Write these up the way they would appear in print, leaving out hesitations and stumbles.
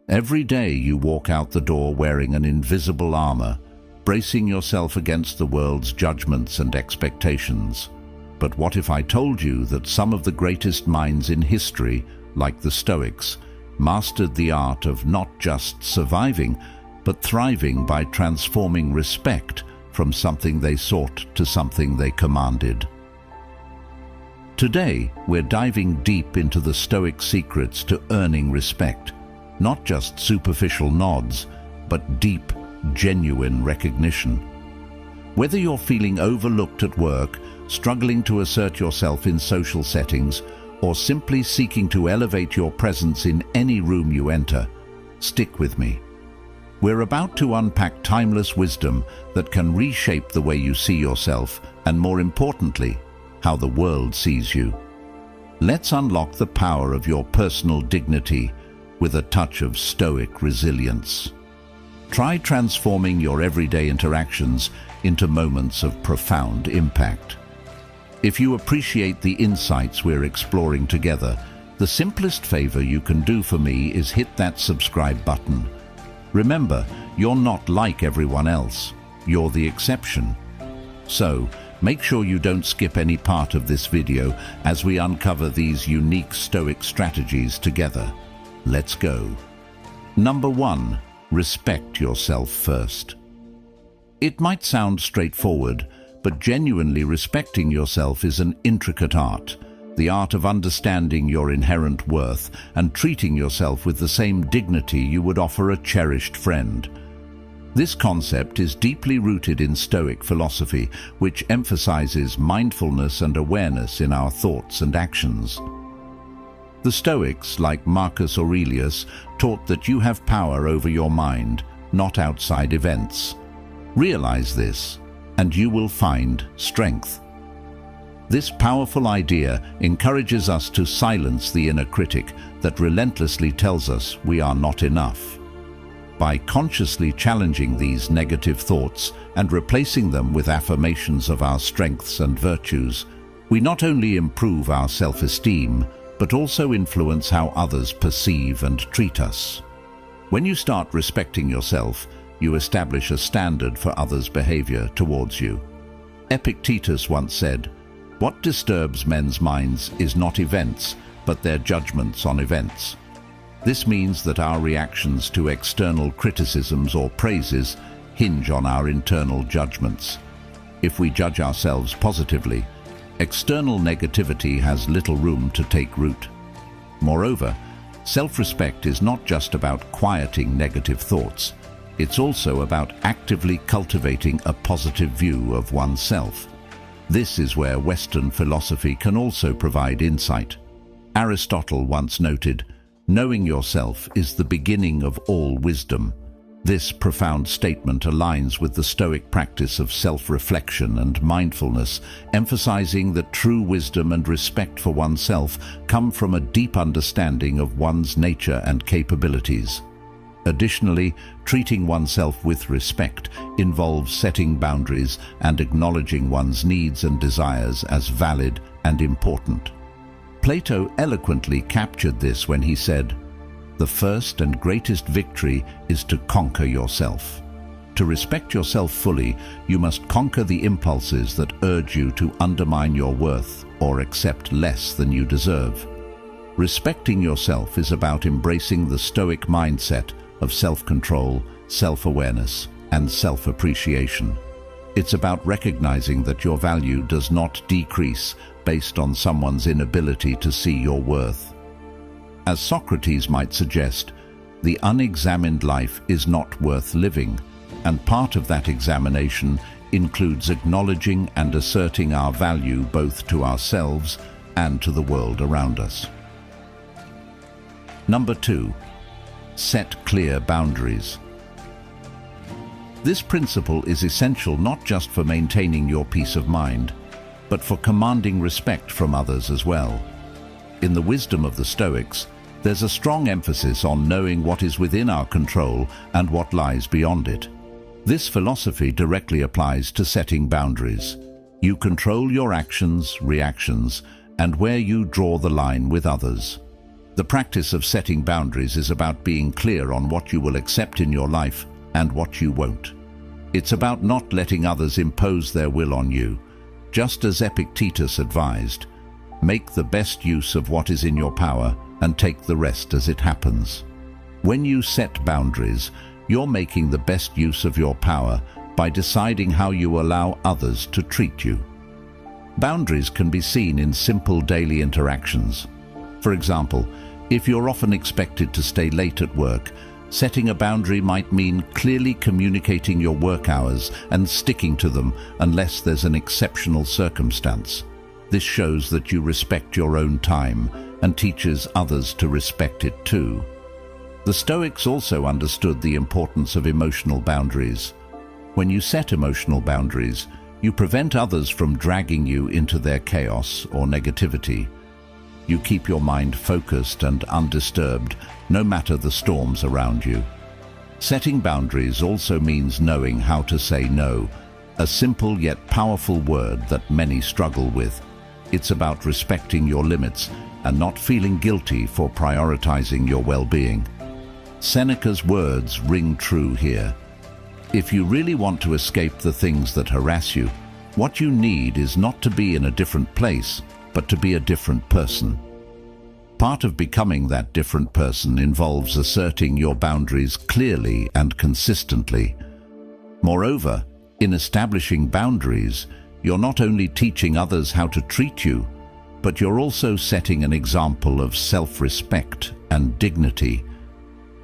Every day you walk out the door wearing an invisible armor, bracing yourself against the world's judgments and expectations. But what if I told you that some of the greatest minds in history, like the Stoics, mastered the art of not just surviving, but thriving by transforming respect from something they sought to something they commanded? Today, we're diving deep into the Stoic secrets to earning respect, not just superficial nods, but deep, genuine recognition. Whether you're feeling overlooked at work, struggling to assert yourself in social settings, or simply seeking to elevate your presence in any room you enter, stick with me. We're about to unpack timeless wisdom that can reshape the way you see yourself and, more importantly, how the world sees you. Let's unlock the power of your personal dignity with a touch of Stoic resilience. Try transforming your everyday interactions into moments of profound impact. If you appreciate the insights we're exploring together, the simplest favor you can do for me is hit that subscribe button. Remember, you're not like everyone else. You're the exception. So, make sure you don't skip any part of this video as we uncover these unique Stoic strategies together. Let's go. Number 1. Respect yourself first. It might sound straightforward, but genuinely respecting yourself is an intricate art. The art of understanding your inherent worth and treating yourself with the same dignity you would offer a cherished friend. This concept is deeply rooted in Stoic philosophy, which emphasizes mindfulness and awareness in our thoughts and actions. The Stoics, like Marcus Aurelius, taught that you have power over your mind, not outside events. Realize this, and you will find strength. This powerful idea encourages us to silence the inner critic that relentlessly tells us we are not enough. By consciously challenging these negative thoughts and replacing them with affirmations of our strengths and virtues, we not only improve our self-esteem, but also influence how others perceive and treat us. When you start respecting yourself, you establish a standard for others' behavior towards you. Epictetus once said, "What disturbs men's minds is not events, but their judgments on events." This means that our reactions to external criticisms or praises hinge on our internal judgments. If we judge ourselves positively, external negativity has little room to take root. Moreover, self-respect is not just about quieting negative thoughts. It's also about actively cultivating a positive view of oneself. This is where Western philosophy can also provide insight. Aristotle once noted, "Knowing yourself is the beginning of all wisdom." This profound statement aligns with the Stoic practice of self-reflection and mindfulness, emphasizing that true wisdom and respect for oneself come from a deep understanding of one's nature and capabilities. Additionally, treating oneself with respect involves setting boundaries and acknowledging one's needs and desires as valid and important. Plato eloquently captured this when he said, "The first and greatest victory is to conquer yourself." To respect yourself fully, you must conquer the impulses that urge you to undermine your worth or accept less than you deserve. Respecting yourself is about embracing the Stoic mindset of self-control, self-awareness, and self-appreciation. It's about recognizing that your value does not decrease based on someone's inability to see your worth. As Socrates might suggest, the unexamined life is not worth living, and part of that examination includes acknowledging and asserting our value both to ourselves and to the world around us. Number 2. Set clear boundaries. This principle is essential not just for maintaining your peace of mind, but for commanding respect from others as well. In the wisdom of the Stoics, there's a strong emphasis on knowing what is within our control and what lies beyond it. This philosophy directly applies to setting boundaries. You control your actions, reactions, and where you draw the line with others. The practice of setting boundaries is about being clear on what you will accept in your life and what you won't. It's about not letting others impose their will on you. Just as Epictetus advised, make the best use of what is in your power and take the rest as it happens. When you set boundaries, you're making the best use of your power by deciding how you allow others to treat you. Boundaries can be seen in simple daily interactions. For example, if you're often expected to stay late at work, setting a boundary might mean clearly communicating your work hours and sticking to them unless there's an exceptional circumstance. This shows that you respect your own time and teaches others to respect it too. The Stoics also understood the importance of emotional boundaries. When you set emotional boundaries, you prevent others from dragging you into their chaos or negativity. You keep your mind focused and undisturbed, no matter the storms around you. Setting boundaries also means knowing how to say no, a simple yet powerful word that many struggle with. It's about respecting your limits and not feeling guilty for prioritizing your well-being. Seneca's words ring true here. If you really want to escape the things that harass you, what you need is not to be in a different place, but to be a different person. Part of becoming that different person involves asserting your boundaries clearly and consistently. Moreover, in establishing boundaries, you're not only teaching others how to treat you, but you're also setting an example of self-respect and dignity.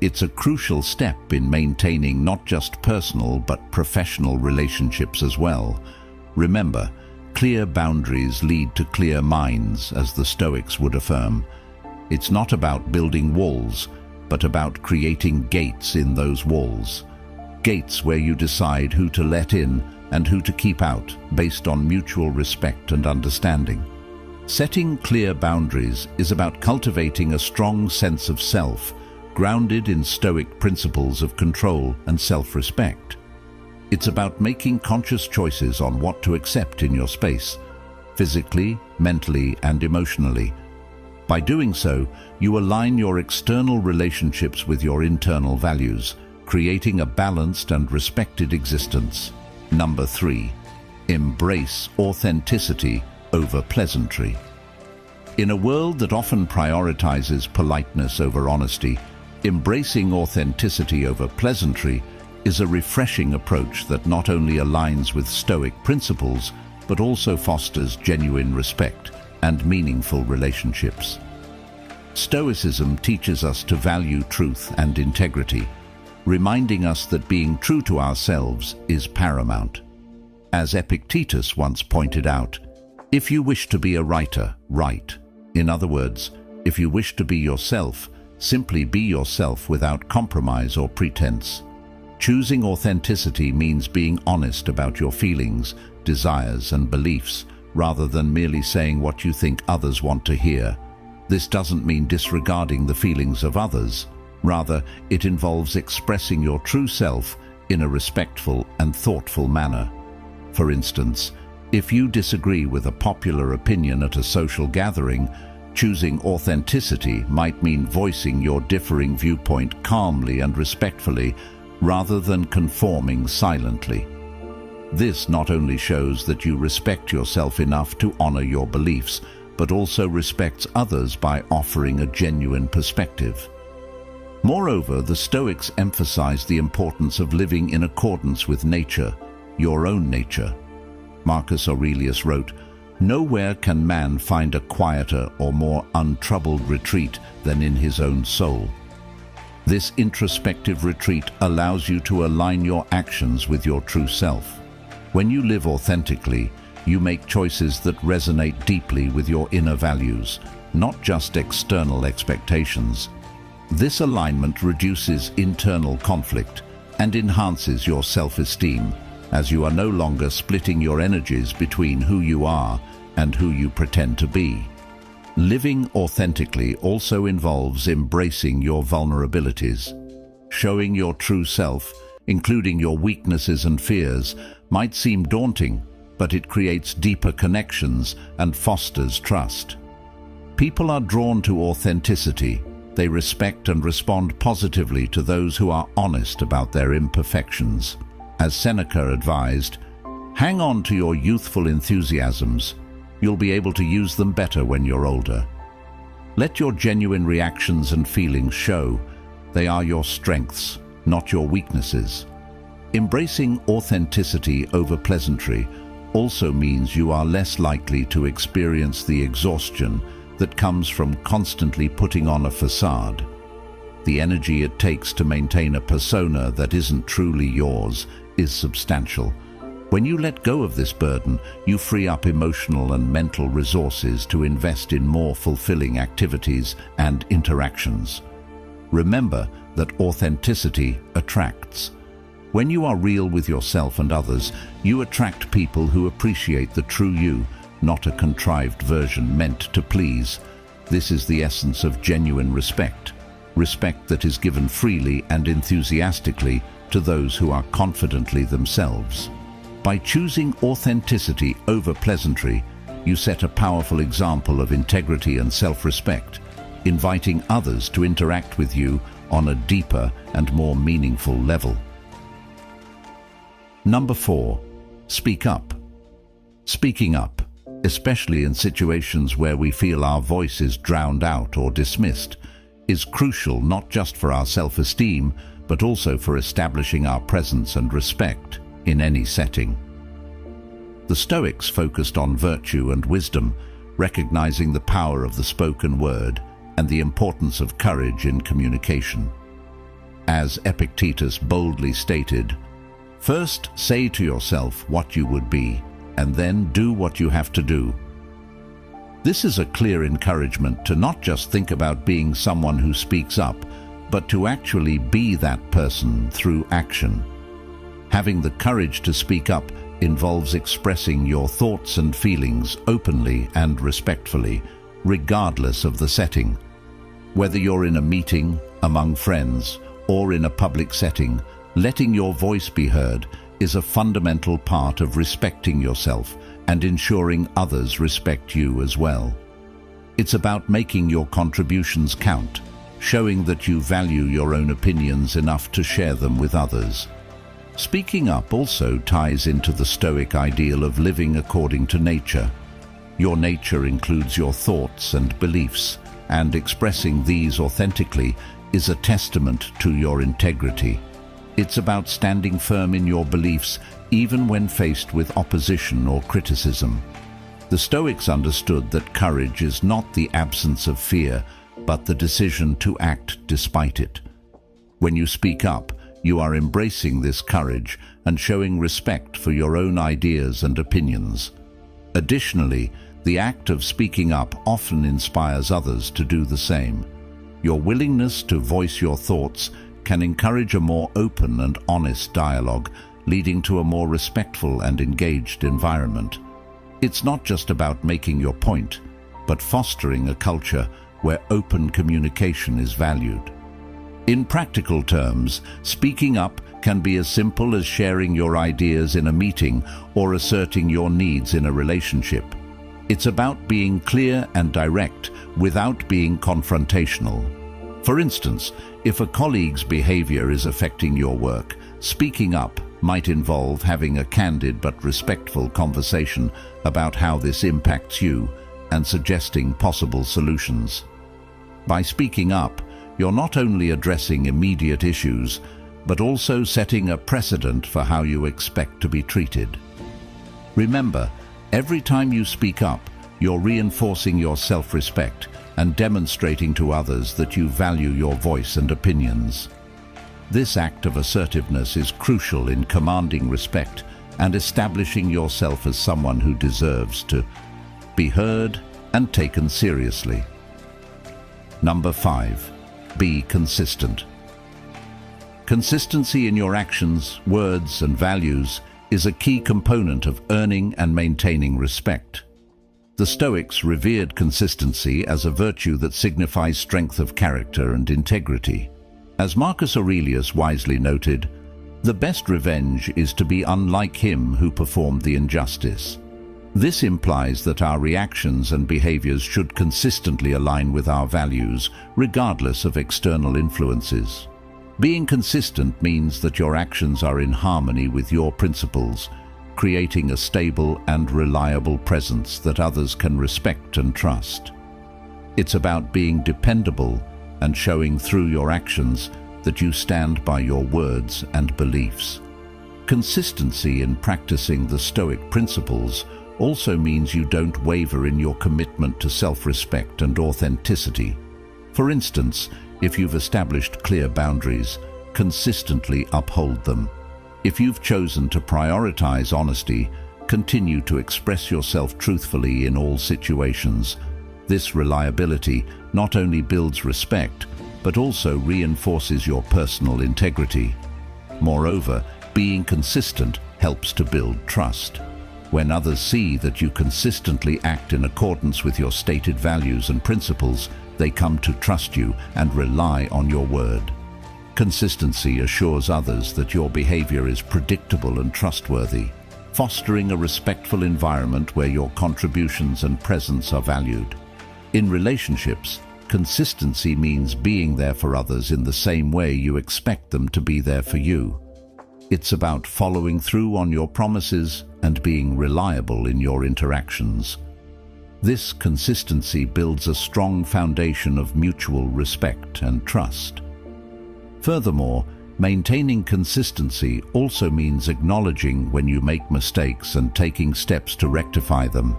It's a crucial step in maintaining not just personal but professional relationships as well. Remember, clear boundaries lead to clear minds, as the Stoics would affirm. It's not about building walls, but about creating gates in those walls. Gates where you decide who to let in and who to keep out based on mutual respect and understanding. Setting clear boundaries is about cultivating a strong sense of self, grounded in Stoic principles of control and self-respect. It's about making conscious choices on what to accept in your space, physically, mentally, and emotionally. By doing so, you align your external relationships with your internal values, creating a balanced and respected existence. Number 3, embrace authenticity over pleasantry. In a world that often prioritizes politeness over honesty, embracing authenticity over pleasantry is a refreshing approach that not only aligns with Stoic principles, but also fosters genuine respect and meaningful relationships. Stoicism teaches us to value truth and integrity, reminding us that being true to ourselves is paramount. As Epictetus once pointed out, if you wish to be a writer, write. In other words, if you wish to be yourself, simply be yourself without compromise or pretense. Choosing authenticity means being honest about your feelings, desires, and beliefs, rather than merely saying what you think others want to hear. This doesn't mean disregarding the feelings of others. Rather, it involves expressing your true self in a respectful and thoughtful manner. For instance, if you disagree with a popular opinion at a social gathering, choosing authenticity might mean voicing your differing viewpoint calmly and respectfully, rather than conforming silently. This not only shows that you respect yourself enough to honor your beliefs, but also respects others by offering a genuine perspective. Moreover, the Stoics emphasize the importance of living in accordance with nature, your own nature. Marcus Aurelius wrote, "Nowhere can man find a quieter or more untroubled retreat than in his own soul." This introspective retreat allows you to align your actions with your true self. When you live authentically, you make choices that resonate deeply with your inner values, not just external expectations. This alignment reduces internal conflict and enhances your self-esteem, as you are no longer splitting your energies between who you are and who you pretend to be. Living authentically also involves embracing your vulnerabilities. Showing your true self, including your weaknesses and fears, might seem daunting, but it creates deeper connections and fosters trust. People are drawn to authenticity. They respect and respond positively to those who are honest about their imperfections. As Seneca advised, hang on to your youthful enthusiasms. You'll be able to use them better when you're older. Let your genuine reactions and feelings show. They are your strengths, not your weaknesses. Embracing authenticity over pleasantry also means you are less likely to experience the exhaustion that comes from constantly putting on a facade. The energy it takes to maintain a persona that isn't truly yours is substantial. When you let go of this burden, you free up emotional and mental resources to invest in more fulfilling activities and interactions. Remember that authenticity attracts. When you are real with yourself and others, you attract people who appreciate the true you, not a contrived version meant to please. This is the essence of genuine respect. Respect that is given freely and enthusiastically to those who are confidently themselves. By choosing authenticity over pleasantry, you set a powerful example of integrity and self-respect, inviting others to interact with you on a deeper and more meaningful level. Number 4. Speak up. Speaking up, especially in situations where we feel our voice is drowned out or dismissed, is crucial not just for our self-esteem, but also for establishing our presence and respect in any setting. The Stoics focused on virtue and wisdom, recognizing the power of the spoken word and the importance of courage in communication. As Epictetus boldly stated, "First say to yourself what you would be, and then do what you have to do." This is a clear encouragement to not just think about being someone who speaks up, but to actually be that person through action. Having the courage to speak up involves expressing your thoughts and feelings openly and respectfully, regardless of the setting. Whether you're in a meeting, among friends, or in a public setting, letting your voice be heard is a fundamental part of respecting yourself and ensuring others respect you as well. It's about making your contributions count, showing that you value your own opinions enough to share them with others. Speaking up also ties into the Stoic ideal of living according to nature. Your nature includes your thoughts and beliefs, and expressing these authentically is a testament to your integrity. It's about standing firm in your beliefs even when faced with opposition or criticism. The Stoics understood that courage is not the absence of fear, but the decision to act despite it. When you speak up, you are embracing this courage and showing respect for your own ideas and opinions. Additionally, the act of speaking up often inspires others to do the same. Your willingness to voice your thoughts can encourage a more open and honest dialogue, leading to a more respectful and engaged environment. It's not just about making your point, but fostering a culture where open communication is valued. In practical terms, speaking up can be as simple as sharing your ideas in a meeting or asserting your needs in a relationship. It's about being clear and direct without being confrontational. For instance, if a colleague's behavior is affecting your work, speaking up might involve having a candid but respectful conversation about how this impacts you and suggesting possible solutions. By speaking up, you're not only addressing immediate issues, but also setting a precedent for how you expect to be treated. Remember, every time you speak up, you're reinforcing your self-respect and demonstrating to others that you value your voice and opinions. This act of assertiveness is crucial in commanding respect and establishing yourself as someone who deserves to be heard and taken seriously. Number 5. Be consistent. Consistency in your actions, words, and values is a key component of earning and maintaining respect. The Stoics revered consistency as a virtue that signifies strength of character and integrity. As Marcus Aurelius wisely noted, "The best revenge is to be unlike him who performed the injustice." This implies that our reactions and behaviors should consistently align with our values, regardless of external influences. Being consistent means that your actions are in harmony with your principles, creating a stable and reliable presence that others can respect and trust. It's about being dependable and showing through your actions that you stand by your words and beliefs. Consistency in practicing the Stoic principles also means you don't waver in your commitment to self-respect and authenticity. For instance, if you've established clear boundaries, consistently uphold them. If you've chosen to prioritize honesty, continue to express yourself truthfully in all situations. This reliability not only builds respect, but also reinforces your personal integrity. Moreover, being consistent helps to build trust. When others see that you consistently act in accordance with your stated values and principles, they come to trust you and rely on your word. Consistency assures others that your behavior is predictable and trustworthy, fostering a respectful environment where your contributions and presence are valued. In relationships, consistency means being there for others in the same way you expect them to be there for you. It's about following through on your promises and being reliable in your interactions. This consistency builds a strong foundation of mutual respect and trust. Furthermore, maintaining consistency also means acknowledging when you make mistakes and taking steps to rectify them.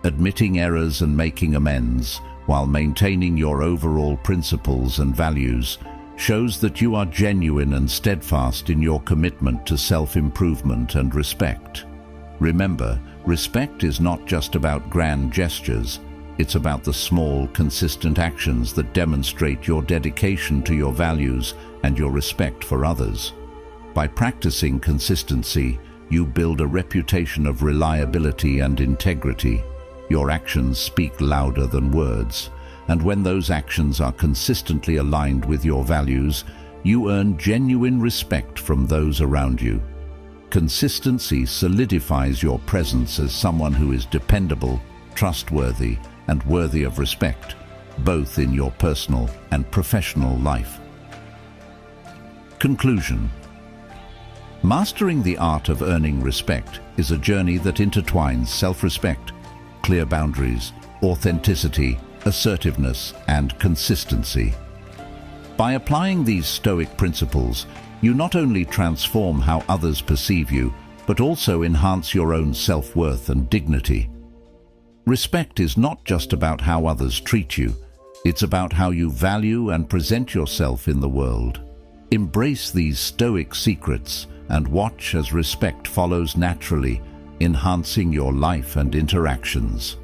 Admitting errors and making amends, while maintaining your overall principles and values, shows that you are genuine and steadfast in your commitment to self-improvement and respect. Remember, respect is not just about grand gestures. It's about the small, consistent actions that demonstrate your dedication to your values and your respect for others. By practicing consistency, you build a reputation of reliability and integrity. Your actions speak louder than words, and when those actions are consistently aligned with your values, you earn genuine respect from those around you. Consistency solidifies your presence as someone who is dependable, trustworthy, and worthy of respect, both in your personal and professional life. Conclusion. Mastering the art of earning respect is a journey that intertwines self-respect, clear boundaries, authenticity, assertiveness, and consistency. By applying these Stoic principles, you not only transform how others perceive you, but also enhance your own self-worth and dignity. Respect is not just about how others treat you, it's about how you value and present yourself in the world. Embrace these Stoic secrets and watch as respect follows naturally, enhancing your life and interactions.